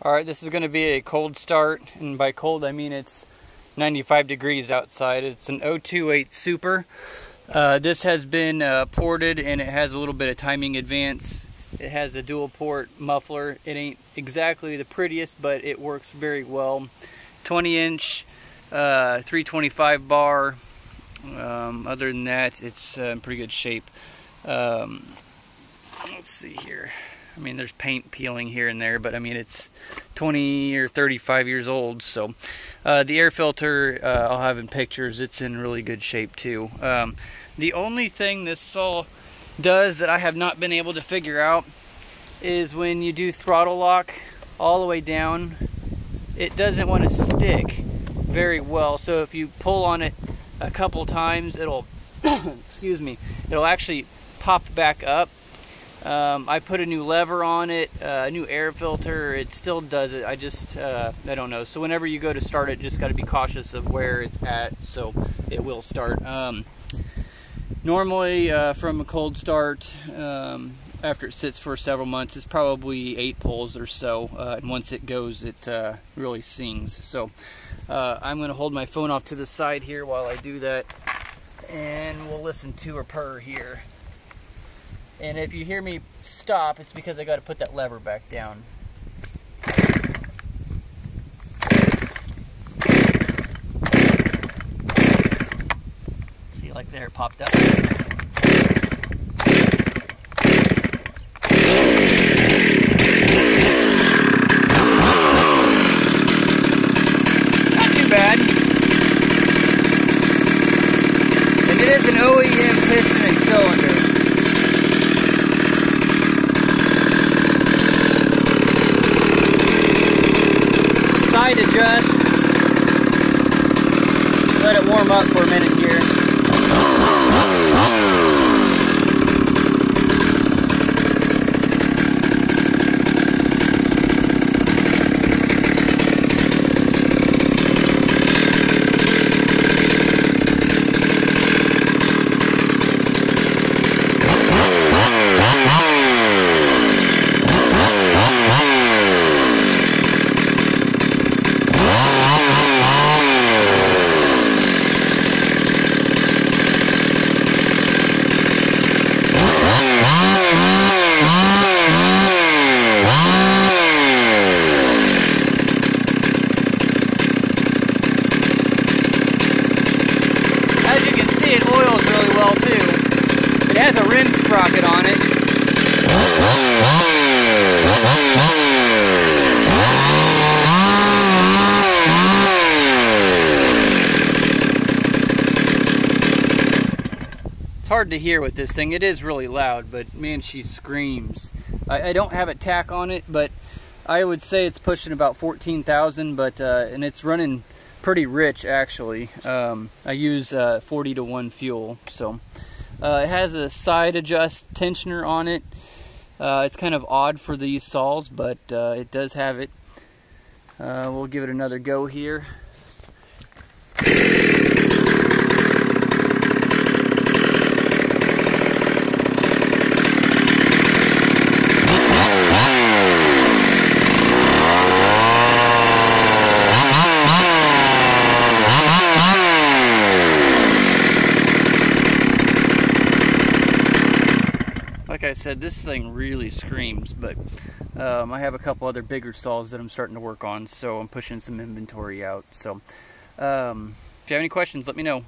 Alright, this is going to be a cold start, and by cold I mean it's 95 degrees outside. It's an 028 Super. This has been ported, and it has a little bit of timing advance. It has a dual port muffler. It ain't exactly the prettiest, but it works very well. 20-inch 325 bar. Other than that, it's in pretty good shape. Let's see here. I mean, there's paint peeling here and there, but I mean, it's 20 or 35 years old. So the air filter, I'll have in pictures. It's in really good shape too. The only thing this saw does that I have not been able to figure out is when you do throttle lock all the way down, it doesn't want to stick very well. So if you pull on it a couple times, it'll excuse me, it'll actually pop back up. I put a new lever on it, a new air filter. It still does it. I don't know. So whenever you go to start it, just got to be cautious of where it's at, so it will start. Normally, from a cold start, after it sits for several months, it's probably 8 pulls or so. And once it goes, it really sings. So I'm going to hold my phone off to the side here while I do that, and we'll listen to her purr here. And if you hear me stop, it's because I got to put that lever back down. See, like there, it popped up. Not too bad. And it is an OEM piston and cylinder. Side adjust, let it warm up for a minute here. It oils really well too. It has a rim sprocket on it. It's hard to hear with this thing. It is really loud, but man, she screams. I don't have a tack on it, but I would say it's pushing about 14,000, but and it's running pretty rich actually. I use 40-to-1 fuel, so it has a side adjust tensioner on it. It's kind of odd for these saws, but it does have it. We'll give it another go here. Like I said, this thing really screams, but I have a couple other bigger saws that I'm starting to work on, so I'm pushing some inventory out. So if you have any questions, let me know.